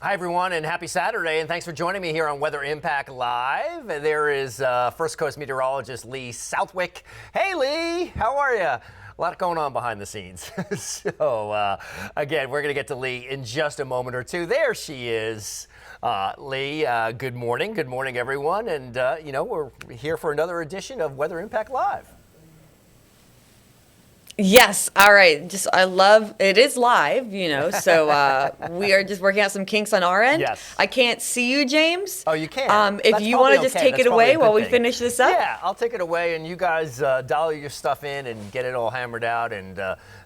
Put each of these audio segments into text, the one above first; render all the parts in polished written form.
Hi, everyone, and happy Saturday, and thanks for joining me here on Weather Impact Live. There is First Coast meteorologist Lee Southwick. Hey, Lee, how are you? A lot going on behind the scenes. Again, we're going to get to Lee in just a moment or two. There she is. Lee, good morning. Good morning, everyone. And, we're here for another edition of Weather Impact Live. Yes. All right. I love it is live, so we are just working out some kinks on our end. Yes. I can't see you, James. Oh, you can. If you want to just take it away while we finish this up. Yeah, I'll take it away, and you guys dial your stuff in and get it all hammered out, and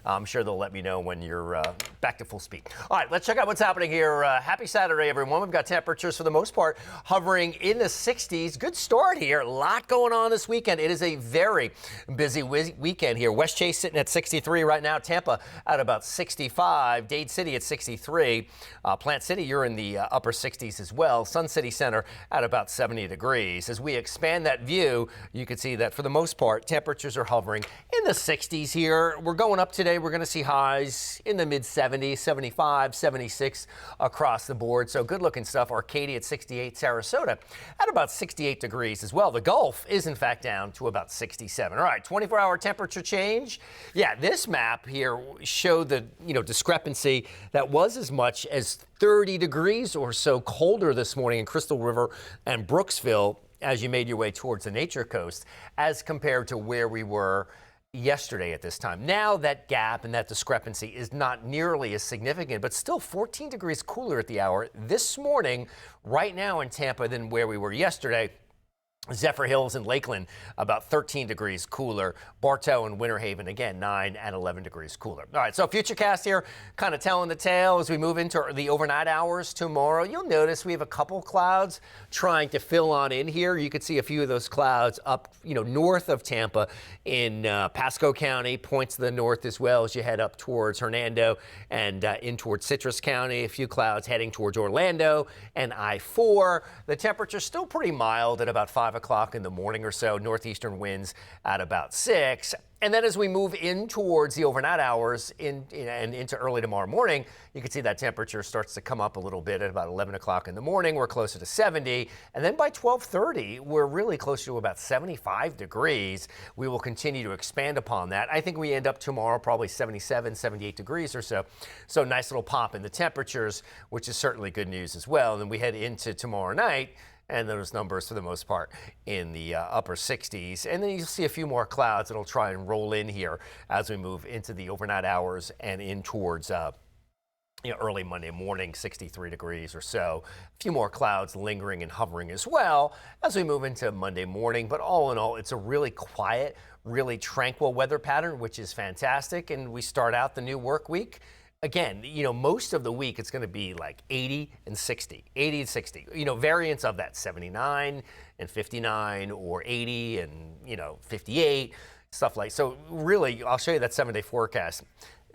I'm sure they'll let me know when you're back to full speed. All right, let's check out what's happening here. Happy Saturday, everyone. We've got temperatures for the most part hovering in the 60s. Good start here. A lot going on this weekend. It is a very busy weekend here. West Chase sitting at 63 right now. Tampa at about 65. Dade City at 63. Plant City, you're in the upper 60s as well. Sun City Center at about 70 degrees. As we expand that view, you can see that for the most part, temperatures are hovering in the 60s here. We're going up today. We're going to see highs in the mid 70s, 75, 76 across the board. So good looking stuff. Arcadia at 68, Sarasota at about 68 degrees as well. The Gulf is in fact down to about 67. All right, 24-hour temperature change. Yeah, this map here showed the discrepancy that was as much as 30 degrees or so colder this morning in Crystal River and Brooksville as you made your way towards the Nature Coast as compared to where we were yesterday at this time. Now that gap and that discrepancy is not nearly as significant, but still 14 degrees cooler at the hour this morning right now in Tampa than where we were yesterday. Zephyr Hills and Lakeland, about 13 degrees cooler. Bartow and Winter Haven, again, 9 and 11 degrees cooler. All right, so Futurecast here kind of telling the tale as we move into the overnight hours tomorrow. You'll notice we have a couple clouds trying to fill on in here. You can see a few of those clouds up, north of Tampa in Pasco County, points to the north as well as you head up towards Hernando and in towards Citrus County. A few clouds heading towards Orlando and I-4. The temperature's still pretty mild at about 5 o'clock in the morning or so. Northeastern winds at about 6. And then as we move in towards the overnight hours and into early tomorrow morning, you can see that temperature starts to come up a little bit at about 11 o'clock in the morning. We're closer to 70. And then by 12:30, we're really close to about 75 degrees. We will continue to expand upon that. I think we end up tomorrow probably 77, 78 degrees or so. So nice little pop in the temperatures, which is certainly good news as well. And then we head into tomorrow night, and those numbers for the most part in the upper 60s. And then you'll see a few more clouds that'll try and roll in here as we move into the overnight hours and in towards early Monday morning, 63 degrees or so. A few more clouds lingering and hovering as well as we move into Monday morning. But all in all, it's a really quiet, really tranquil weather pattern, which is fantastic. And we start out the new work week. Again, most of the week it's going to be like 80 and 60, 80 and 60, variants of that 79 and 59 or 80 and, 58, stuff like. So really, I'll show you that 7-day forecast.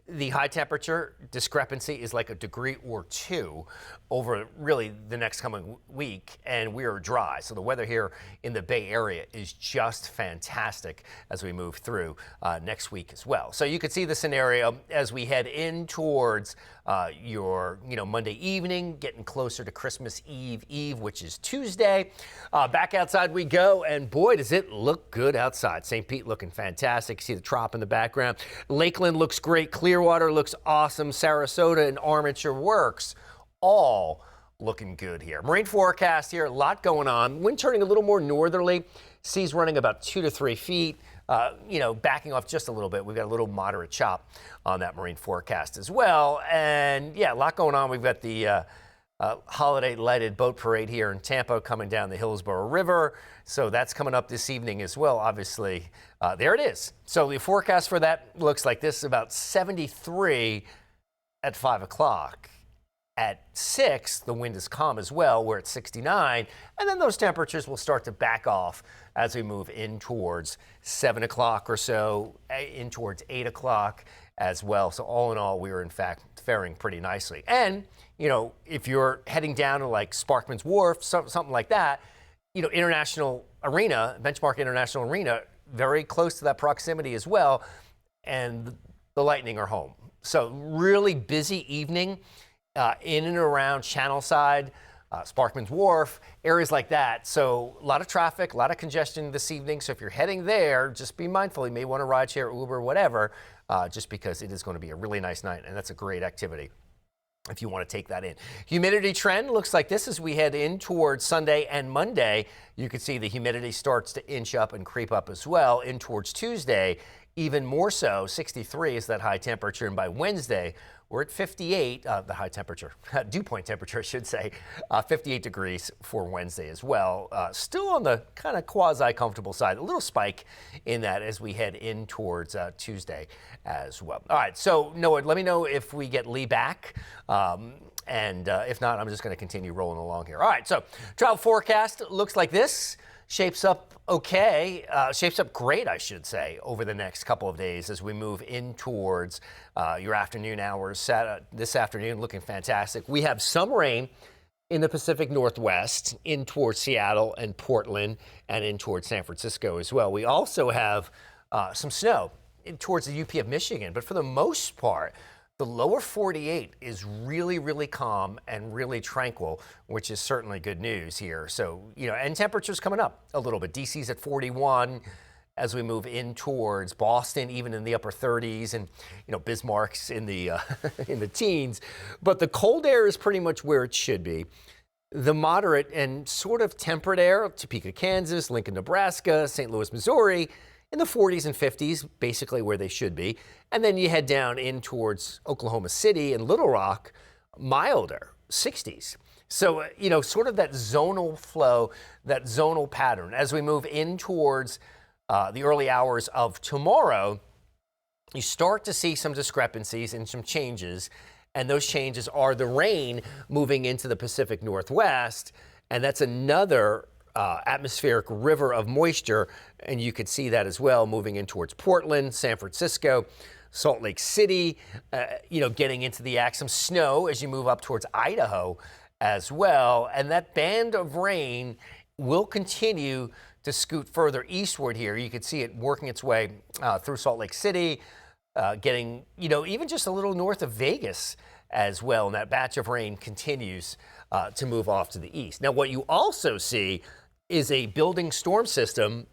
The high temperature discrepancy is like a degree or two over really the next coming week, and we are dry. So the weather here in the Bay Area is just fantastic as we move through next week as well. So you can see the scenario as we head in towards your Monday evening, getting closer to Christmas Eve, which is Tuesday. Back outside we go, and boy, does it look good outside. St. Pete looking fantastic. See the trop in the background. Lakeland looks great. Clearwater looks awesome. Sarasota and Armature Works all looking good here. Marine forecast here, a lot going on. Wind turning a little more northerly. Seas running about 2 to 3 feet. Backing off just a little bit. We've got a little moderate chop on that marine forecast as well. And yeah, a lot going on. We've got the holiday lighted boat parade here in Tampa coming down the Hillsborough River. So that's coming up this evening as well, obviously. There it is. So the forecast for that looks like this, about 73 at 5 o'clock. At 6, the wind is calm as well. We're at 69. And then those temperatures will start to back off as we move in towards 7 o'clock or so, in towards 8 o'clock as well. So all in all, we are in fact faring pretty nicely. And, if you're heading down to like Sparkman's Wharf, something like that, International Arena, Benchmark International Arena, very close to that proximity as well. And the Lightning are home. So really busy evening in and around Channelside, Sparkman's Wharf, areas like that. So a lot of traffic, a lot of congestion this evening. So if you're heading there, just be mindful. You may want to ride share, Uber, whatever, just because it is going to be a really nice night, and that's a great activity if you want to take that in. Humidity trend looks like this as we head in towards Sunday and Monday. You can see the humidity starts to inch up and creep up as well in towards Tuesday. Even more so, 63 is that high temperature, and by Wednesday, we're at 58, the high temperature, dew point temperature, I should say, 58 degrees for Wednesday as well. Still on the kind of quasi-comfortable side, a little spike in that as we head in towards Tuesday as well. All right, so Noah, let me know if we get Lee back. And if not, I'm just going to continue rolling along here. All right, so travel forecast looks like this. Shapes up okay, shapes up great, I should say, over the next couple of days as we move in towards your afternoon hours. This afternoon looking fantastic. We have some rain in the Pacific Northwest, in towards Seattle and Portland, and in towards San Francisco as well. We also have some snow in towards the UP of Michigan, but for the most part, the lower 48 is really, really calm and really tranquil, which is certainly good news here. So, and temperatures coming up a little bit. DC's at 41 as we move in towards Boston, even in the upper 30s, and, Bismarck's in the in the teens. But the cold air is pretty much where it should be. The moderate and sort of temperate air, Topeka, Kansas, Lincoln, Nebraska, St. Louis, Missouri, in the 40s and 50s, basically where they should be. And then you head down in towards Oklahoma City and Little Rock, milder, 60s. So, sort of that zonal flow, that zonal pattern. As we move in towards the early hours of tomorrow, you start to see some discrepancies and some changes. And those changes are the rain moving into the Pacific Northwest. And that's another atmospheric river of moisture, and you could see that as well moving in towards Portland, San Francisco, Salt Lake City, getting into the act. Some snow as you move up towards Idaho as well, and that band of rain will continue to scoot further eastward here. You could see it working its way through Salt Lake City, getting, even just a little north of Vegas as well, and that batch of rain continues to move off to the east. Now, what you also see is a building storm system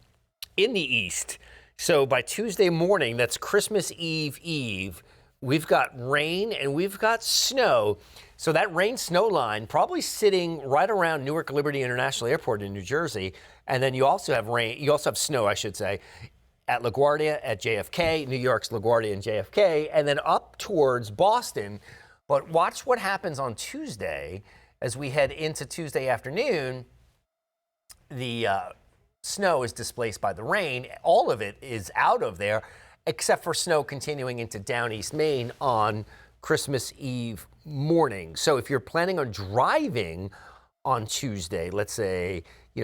in the east. So by Tuesday morning, that's Christmas Eve, we've got rain and we've got snow. So that rain-snow line probably sitting right around Newark Liberty International Airport in New Jersey. And then you also have snow, I should say, at LaGuardia, at JFK, New York's LaGuardia and JFK, and then up towards Boston. But watch what happens on Tuesday as we head into Tuesday afternoon. The snow is displaced by the rain. All of it is out of there, except for snow continuing into down East Maine on Christmas Eve morning. So if you're planning on driving on Tuesday, let's say,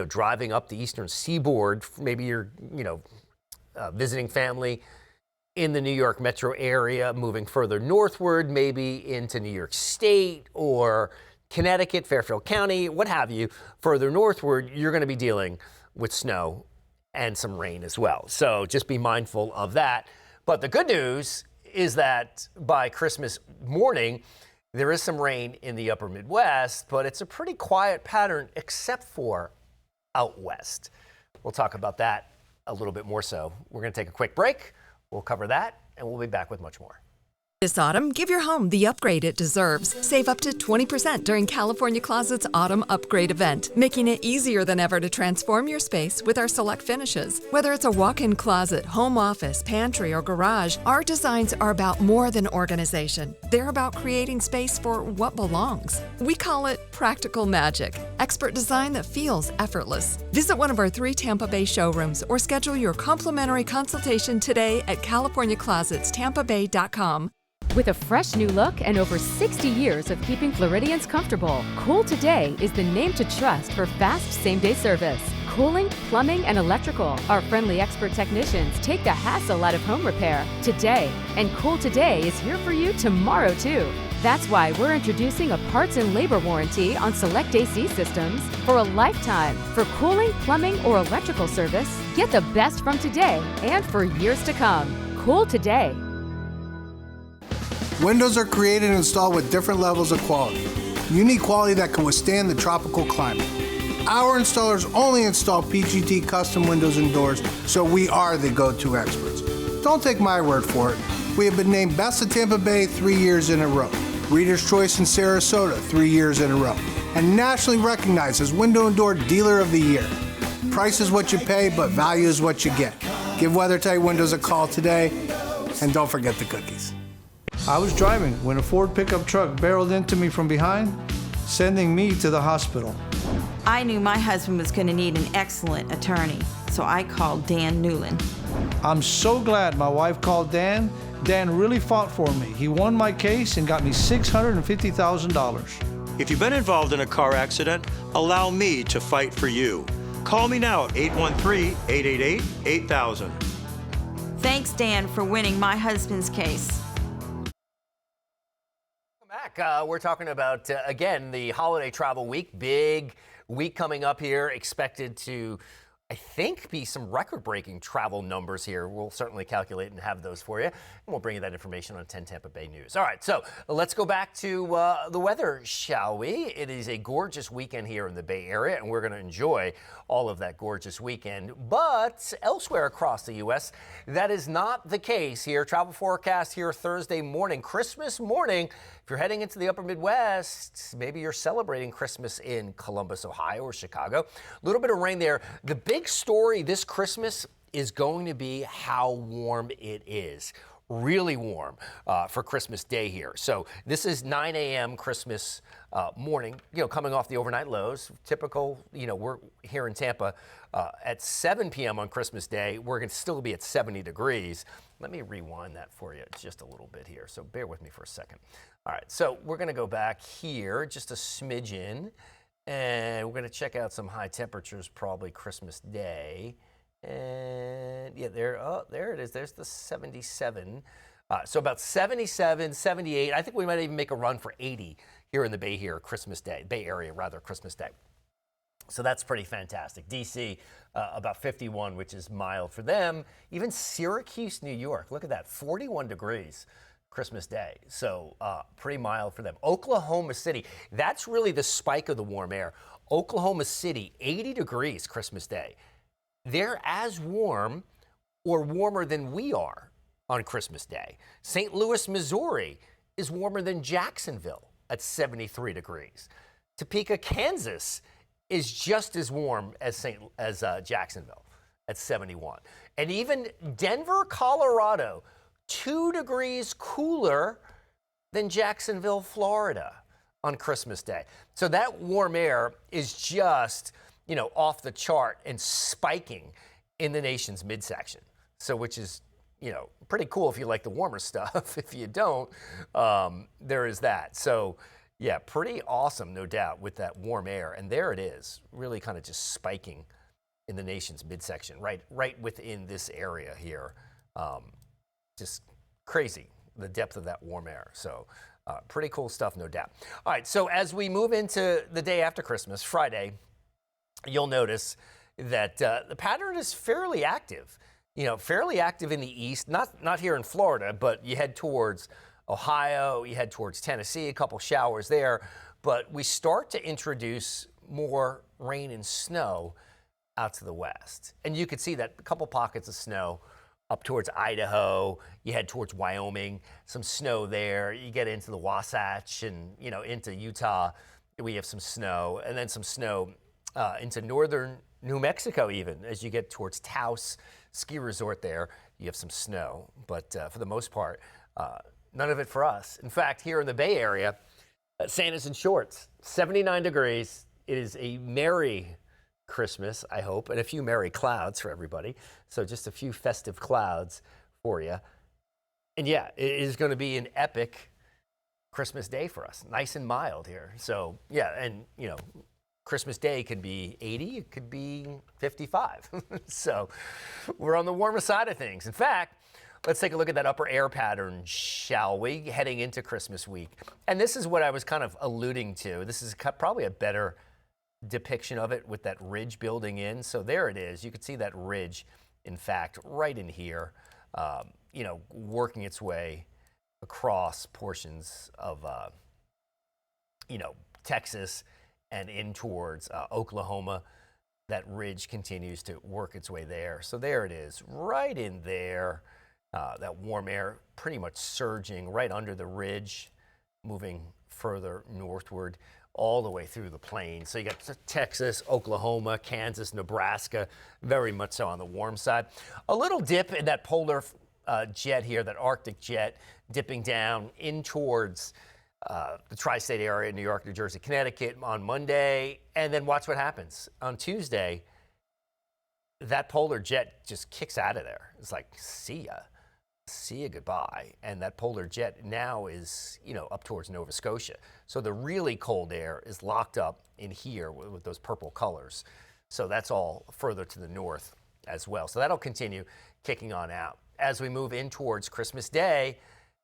driving up the eastern seaboard, maybe you're, visiting family in the New York metro area, moving further northward, maybe into New York State or Connecticut, Fairfield County, what have you, further northward, you're going to be dealing with snow and some rain as well. So just be mindful of that. But the good news is that by Christmas morning, there is some rain in the upper Midwest, but it's a pretty quiet pattern except for out west. We'll talk about that a little bit more so. We're going to take a quick break. We'll cover that, and we'll be back with much more. This autumn, give your home the upgrade it deserves. Save up to 20% during California Closet's Autumn Upgrade event, making it easier than ever to transform your space with our select finishes. Whether it's a walk-in closet, home office, pantry, or garage, our designs are about more than organization. They're about creating space for what belongs. We call it practical magic, expert design that feels effortless. Visit one of our 3 Tampa Bay showrooms or schedule your complimentary consultation today at CaliforniaClosetsTampaBay.com. With a fresh new look and over 60 years of keeping Floridians comfortable, Cool Today is the name to trust for fast same-day service. Cooling, plumbing, and electrical. Our friendly expert technicians take the hassle out of home repair today. And Cool Today is here for you tomorrow, too. That's why we're introducing a parts and labor warranty on select AC systems for a lifetime. For cooling, plumbing, or electrical service, get the best from today and for years to come. Cool Today. Windows are created and installed with different levels of quality. You need quality that can withstand the tropical climate. Our installers only install PGT custom windows and doors, so we are the go-to experts. Don't take my word for it. We have been named Best of Tampa Bay 3 years in a row, Reader's Choice in Sarasota 3 years in a row, and nationally recognized as Window and Door Dealer of the Year. Price is what you pay, but value is what you get. Give WeatherTight Windows a call today, and don't forget the cookies. I was driving when a Ford pickup truck barreled into me from behind, sending me to the hospital. I knew my husband was going to need an excellent attorney, so I called Dan Newland. I'm so glad my wife called Dan. Dan really fought for me. He won my case and got me $650,000. If you've been involved in a car accident, allow me to fight for you. Call me now at 813-888-8000. Thanks, Dan, for winning my husband's case. Back, we're talking about, again, the holiday travel week. Big week coming up here, expected to, I think, be some record-breaking travel numbers here. We'll certainly calculate and have those for you, and we'll bring you that information on 10 Tampa Bay News. All right, so let's go back to the weather, shall we? It is a gorgeous weekend here in the Bay Area, and we're going to enjoy all of that gorgeous weekend. But elsewhere across the U.S., that is not the case here. Travel forecast here Thursday morning, Christmas morning. If you're heading into the upper Midwest, maybe you're celebrating Christmas in Columbus, Ohio, or Chicago. A little bit of rain there. The big story this Christmas is going to be how warm it is. Really warm for Christmas Day here. So this is 9 a.m. Christmas morning, coming off the overnight lows. Typical, we're here in Tampa at 7 p.m. on Christmas Day. We're going to still be at 70 degrees. Let me rewind that for you just a little bit here. So bear with me for a second. All right, so we're going to go back here just a smidgen, and we're going to check out some high temperatures, probably Christmas Day. And yeah, there it is. There's the 77. So about 77, 78. I think we might even make a run for 80 here in the Bay Area, Christmas Day. So that's pretty fantastic. DC, about 51, which is mild for them. Even Syracuse, New York, look at that, 41 degrees. Christmas Day. So pretty mild for them. Oklahoma City, that's really the spike of the warm air. Oklahoma City, 80 degrees Christmas Day. They're as warm or warmer than we are on Christmas Day. St. Louis, Missouri is warmer than Jacksonville at 73 degrees. Topeka, Kansas is just as warm as Jacksonville at 71. And even Denver, Colorado, 2 degrees cooler than Jacksonville, Florida on Christmas Day. So that warm air is just, off the chart and spiking in the nation's midsection. So which is, pretty cool if you like the warmer stuff. If you don't, there is that. So yeah, pretty awesome, no doubt, with that warm air. And there it is, really kind of just spiking in the nation's midsection, right within this area here. Just crazy, the depth of that warm air. So pretty cool stuff, no doubt. All right, so as we move into the day after Christmas, Friday, you'll notice that the pattern is fairly active. Fairly active in the east, not here in Florida, but you head towards Ohio, you head towards Tennessee, a couple showers there. But we start to introduce more rain and snow out to the west. And you could see that a couple pockets of snow up towards Idaho, you head towards Wyoming, some snow there. You get into the Wasatch and, into Utah, we have some snow, and then some snow into northern New Mexico even. As you get towards Taos ski resort there, you have some snow. But for the most part, none of it for us. In fact, here in the Bay Area, Santa's in shorts, 79 degrees. It is a merry Christmas, I hope, and a few merry clouds for everybody. So just a few festive clouds for you. And yeah, it is going to be an epic Christmas Day for us. Nice and mild here. So yeah, and Christmas Day could be 80, it could be 55. So we're on the warmer side of things. In fact, let's take a look at that upper air pattern, shall we, heading into Christmas week. And this is what I was kind of alluding to. This is probably a better depiction of it with that ridge building in. So there it is. You can see that ridge, in fact, right in here, working its way across portions of, Texas and in towards Oklahoma. That ridge continues to work its way there. So there it is, right in there. That warm air pretty much surging right under the ridge, moving further northward all the way through the plains. So you got Texas, Oklahoma, Kansas, Nebraska, very much so on the warm side. A little dip in that polar jet here, that Arctic jet, dipping down in towards the tri-state area, New York, New Jersey, Connecticut on Monday. And then watch what happens. On Tuesday, that polar jet just kicks out of there. It's like, see ya, goodbye. And that polar jet now is, up towards Nova Scotia. So the really cold air is locked up in here with those purple colors. So that's all further to the north as well. So that'll continue kicking on out. As we move in towards Christmas Day,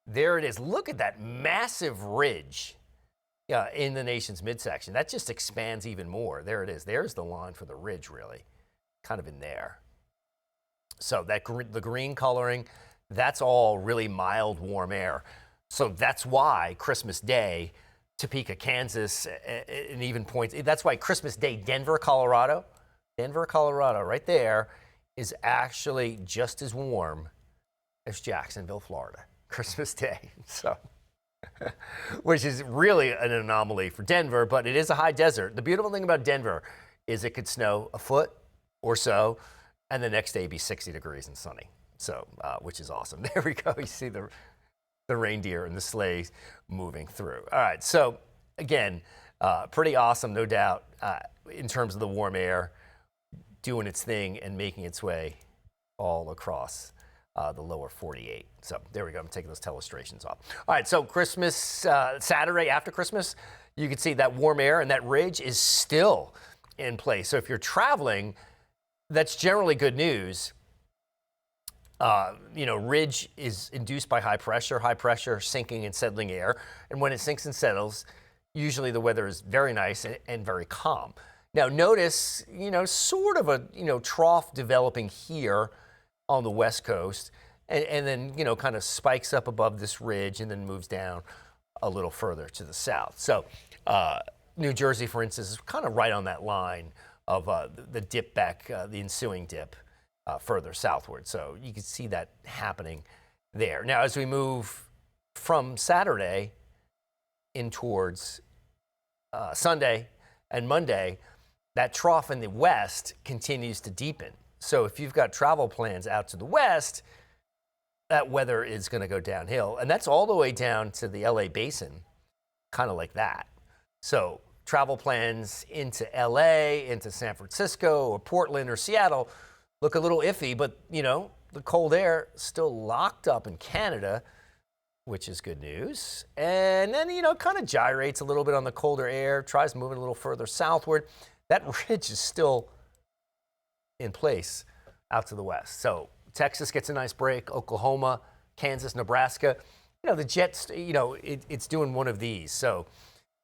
there it is. Look at that massive ridge in the nation's midsection. That just expands even more. There it is. There's the line for the ridge, really, kind of in there. So the green coloring, that's all really mild, warm air. So that's why Christmas Day, Topeka, Kansas, and even points, that's why Christmas Day, Denver, Colorado, right there, is actually just as warm as Jacksonville, Florida, Christmas Day. So, which is really an anomaly for Denver, but it is a high desert. The beautiful thing about Denver is it could snow a foot or so, and the next day be 60 degrees and sunny. So, which is awesome. There we go. You see the reindeer and the sleighs moving through. All right. So again, pretty awesome, no doubt, in terms of the warm air doing its thing and making its way all across the lower 48. So there we go. I'm taking those telestrations off. All right. So Christmas, Saturday after Christmas, you can see that warm air and that ridge is still in place. So if you're traveling, that's generally good news. Ridge is induced by high pressure sinking and settling air. And when it sinks and settles, usually the weather is very nice and very calm. Now notice, sort of a, trough developing here on the West Coast and then, kind of spikes up above this ridge and then moves down a little further to the south. So New Jersey, for instance, is kind of right on that line of the dip back, the ensuing dip. Further southward. So you can see that happening there. Now, as we move from Saturday in towards Sunday and Monday, that trough in the west continues to deepen. So if you've got travel plans out to the west, that weather is going to go downhill. And that's all the way down to the LA basin, kind of like that. So travel plans into LA, into San Francisco or Portland or Seattle look a little iffy, but, the cold air still locked up in Canada, which is good news. And then, kind of gyrates a little bit on the colder air, tries moving a little further southward. That ridge is still in place out to the west. So Texas gets a nice break, Oklahoma, Kansas, Nebraska. The Jets, it's doing one of these. So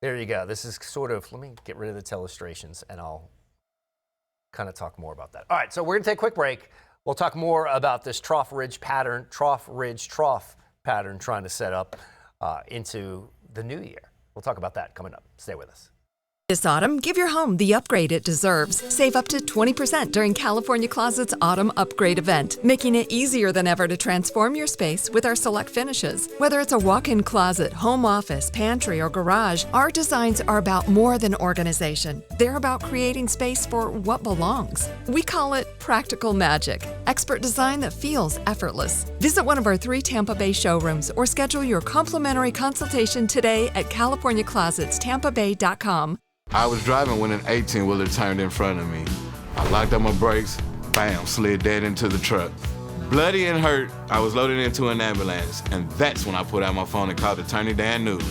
there you go. This is sort of, let me get rid of the telestrations and I'll kind of talk more about that. All right, so we're going to take a quick break. We'll talk more about this trough ridge pattern trying to set up into the new year. We'll talk about that coming up. Stay with us. This autumn, give your home the upgrade it deserves. Save up to 20% during California Closet's Autumn Upgrade event, making it easier than ever to transform your space with our select finishes. Whether it's a walk-in closet, home office, pantry, or garage, our designs are about more than organization. They're about creating space for what belongs. We call it practical magic, expert design that feels effortless. Visit one of our 3 Tampa Bay showrooms or schedule your complimentary consultation today at CaliforniaClosetsTampaBay.com. I was driving when an 18-wheeler turned in front of me. I locked up my brakes, bam, slid dead into the truck. Bloody and hurt, I was loaded into an ambulance, and that's when I put out my phone and called attorney Dan Newton.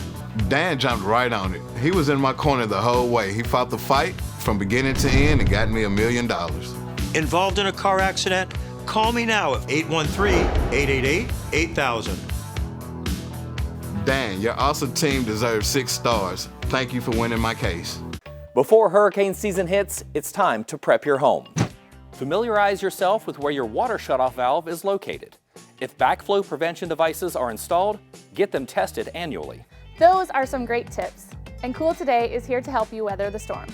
Dan jumped right on it. He was in my corner the whole way. He fought the fight from beginning to end and got me $1 million. Involved in a car accident? Call me now at 813-888-8000. Dan, your awesome team deserves 6 stars. Thank you for winning my case. Before hurricane season hits, it's time to prep your home. Familiarize yourself with where your water shutoff valve is located. If backflow prevention devices are installed, get them tested annually. Those are some great tips, and Cool Today is here to help you weather the storm.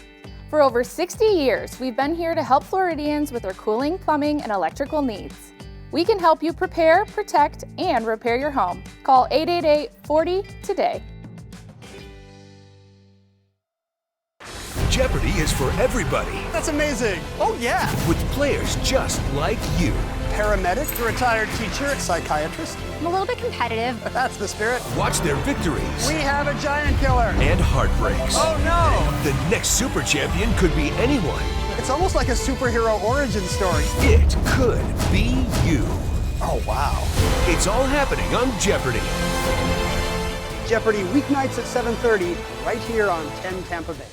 For over 60 years, we've been here to help Floridians with their cooling, plumbing, and electrical needs. We can help you prepare, protect, and repair your home. Call 888-40-TODAY. Jeopardy is for everybody. That's amazing. Oh, yeah. With players just like you. Paramedic, a retired teacher, psychiatrist. I'm a little bit competitive. That's the spirit. Watch their victories. We have a giant killer. And heartbreaks. Oh, no. The next super champion could be anyone. It's almost like a superhero origin story. It could be you. Oh, wow. It's all happening on Jeopardy! Jeopardy weeknights at 7:30, right here on 10 Tampa Bay.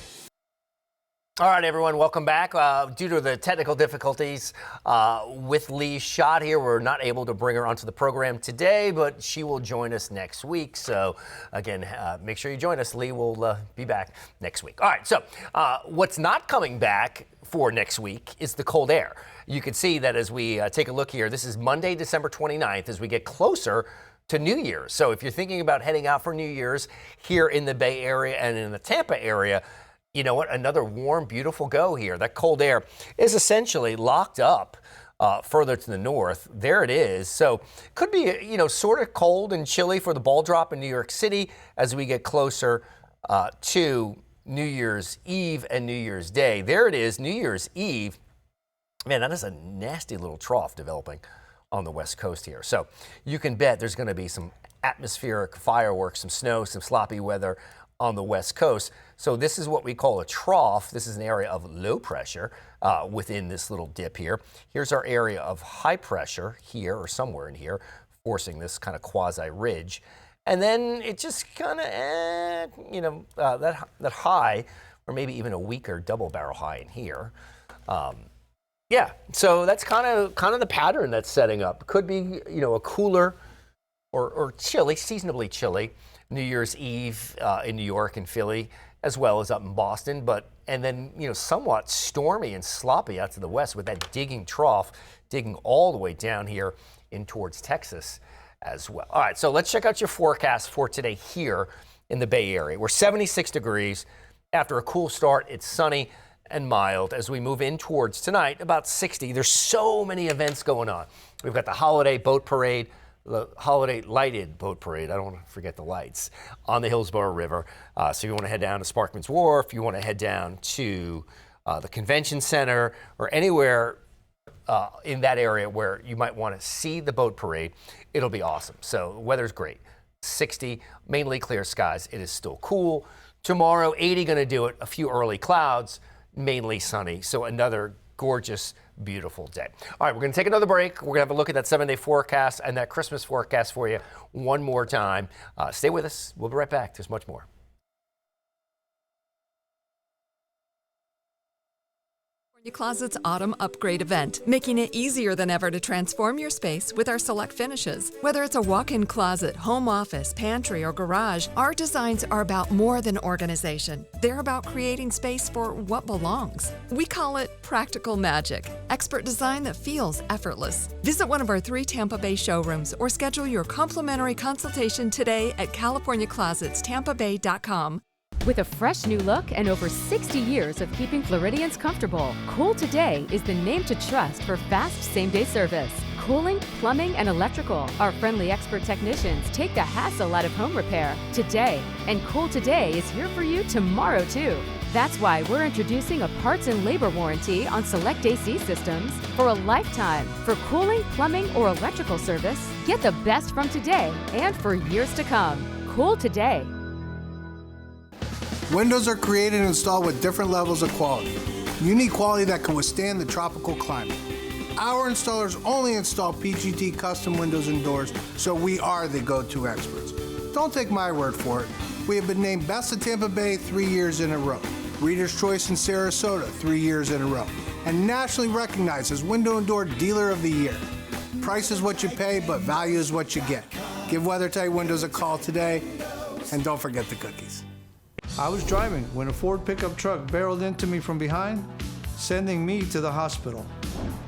All right, everyone, welcome back. Due to the technical difficulties with Lee's shot here, we're not able to bring her onto the program today, but she will join us next week. So, again, make sure you join us. Lee will be back next week. All right, so what's not coming back for next week is the cold air. You can see that as we take a look here. This is Monday, December 29th, as we get closer to New Year's. So if you're thinking about heading out for New Year's here in the Bay Area and in the Tampa area, you know what? Another warm, beautiful go here. That cold air is essentially locked up further to the north. There it is. So could be, you know, sort of cold and chilly for the ball drop in New York City as we get closer to New Year's Eve and New Year's Day. There it is, New Year's Eve. Man, that is a nasty little trough developing on the West Coast here. So you can bet there's going to be some atmospheric fireworks, some snow, some sloppy weather on the West Coast. So this is what we call a trough. This is an area of low pressure within this little dip here. Here's our area of high pressure here or somewhere in here, forcing this kind of quasi ridge. And then it just kind of, you know, that high, or maybe even a weaker double barrel high in here. Yeah, so that's kind of the pattern that's setting up. Could be, you know, a cooler or chilly, seasonably chilly New Year's Eve in New York and Philly, as well as up in Boston. And then, you know, somewhat stormy and sloppy out to the west with that digging trough, digging all the way down here in towards Texas as well. All right, so let's check out your forecast for today here in the Bay Area. We're 76 degrees. After a cool start, it's sunny and mild. As we move in towards tonight, about 60. There's so many events going on. We've got the holiday boat parade, the holiday lighted boat parade. I don't want to forget the lights on the Hillsborough River. So you want to head down to Sparkman's Wharf, you want to head down to the convention center or anywhere in that area where you might want to see the boat parade, it'll be awesome. So the weather's great. 60, mainly clear skies. It is still cool. Tomorrow, 80 going to do it. A few early clouds, mainly sunny. So another gorgeous, beautiful day. All right, we're going to take another break. We're going to have a look at that 7-day forecast and that Christmas forecast for you one more time. Stay with us. We'll be right back. There's much more. California Closet's Autumn Upgrade event, making it easier than ever to transform your space with our select finishes. Whether it's a walk-in closet, home office, pantry, or garage, our designs are about more than organization. They're about creating space for what belongs. We call it practical magic, expert design that feels effortless. Visit one of our 3 Tampa Bay showrooms or schedule your complimentary consultation today at CaliforniaClosetsTampaBay.com. With a fresh new look and over 60 years of keeping Floridians comfortable, Cool Today is the name to trust for fast same-day service. Cooling, plumbing, and electrical. Our friendly expert technicians take the hassle out of home repair today. And Cool Today is here for you tomorrow, too. That's why we're introducing a parts and labor warranty on select AC systems for a lifetime. For cooling, plumbing, or electrical service, get the best from today and for years to come. Cool Today. Windows are created and installed with different levels of quality. You need quality that can withstand the tropical climate. Our installers only install PGT custom windows and doors, so we are the go-to experts. Don't take my word for it. We have been named Best of Tampa Bay 3 years in a row, Reader's Choice in Sarasota 3 years in a row, and nationally recognized as Window and Door Dealer of the Year. Price is what you pay, but value is what you get. Give WeatherTight Windows a call today, and don't forget the cookies. I was driving when a Ford pickup truck barreled into me from behind, sending me to the hospital.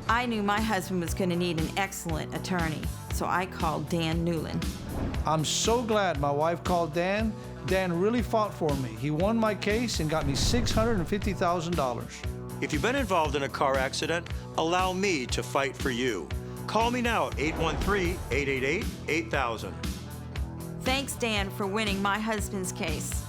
I knew my husband was going to need an excellent attorney, so so I called Dan Newland. I'm so glad my wife called Dan. Dan really fought for me. He won my case and got me $650,000. If you've been involved in a car accident, allow me to fight for you. Call me now at 813-888-8000. Thanks, Dan, for winning my husband's case.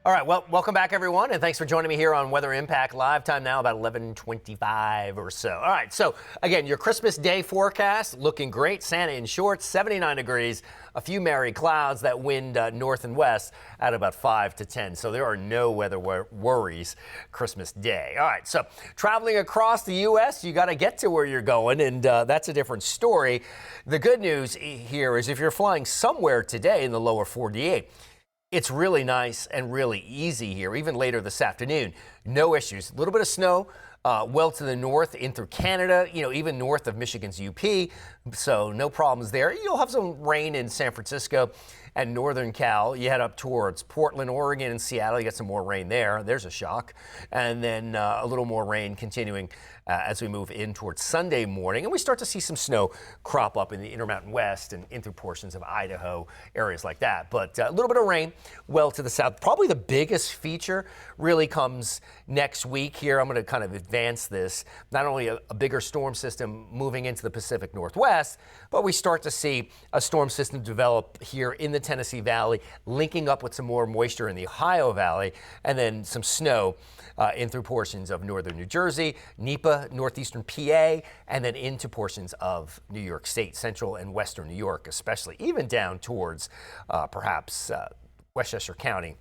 All right, well, welcome back, everyone, and thanks for joining me here on Weather Impact Live. Time now about 11:25 or so. All right, so again, your Christmas Day forecast looking great. Santa in shorts, 79 degrees, a few merry clouds, that wind north and west at about 5 to 10. So there are no weather worries Christmas Day. All right, so traveling across the U.S., you got to get to where you're going, and that's a different story. The good news here is if you're flying somewhere today in the lower 48, it's really nice and really easy here, even later this afternoon. No issues. A little bit of snow well to the north in through Canada, even north of Michigan's UP. So no problems there. You'll have some rain in San Francisco and northern Cal. You head up towards Portland, Oregon, and Seattle. You get some more rain there. There's a shock. And then a little more rain continuing as we move in towards Sunday morning. And we start to see some snow crop up in the Intermountain West and in through portions of Idaho, areas like that. But a little bit of rain well to the south. Probably the biggest feature really comes next week here. I'm going to kind of advance this. Not only a bigger storm system moving into the Pacific Northwest, but we start to see a storm system develop here in the Tennessee Valley, linking up with some more moisture in the Ohio Valley, and then some snow in through portions of northern New Jersey, NEPA, northeastern PA, and then into portions of New York State, central and western New York especially, even down towards perhaps Westchester County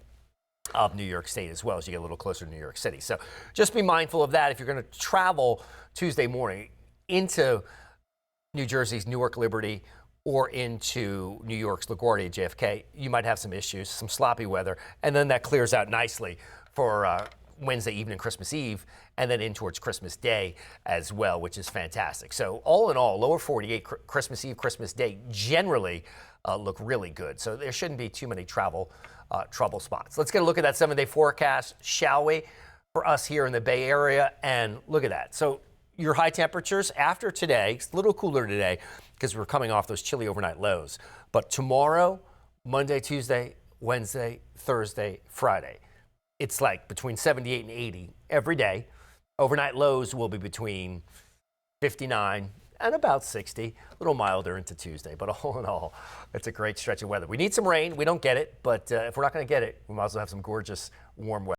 of New York State as well as you get a little closer to New York City. So just be mindful of that if you're going to travel Tuesday morning into New Jersey's Newark Liberty or into New York's LaGuardia JFK. You might have some issues, some sloppy weather, and then that clears out nicely for Wednesday evening, Christmas Eve, and then in towards Christmas Day as well, which is fantastic. So all in all, lower 48, Christmas Eve, Christmas Day generally look really good. So there shouldn't be too many trouble spots. Let's get a look at that 7-day forecast, shall we, for us here in the Bay Area. And look at that. So your high temperatures after today, it's a little cooler today because we're coming off those chilly overnight lows. But tomorrow, Monday, Tuesday, Wednesday, Thursday, Friday, it's like between 78 and 80 every day. Overnight lows will be between 59 and about 60, a little milder into Tuesday. But all in all, it's a great stretch of weather. We need some rain. We don't get it, but if we're not going to get it, we might as well have some gorgeous warm weather.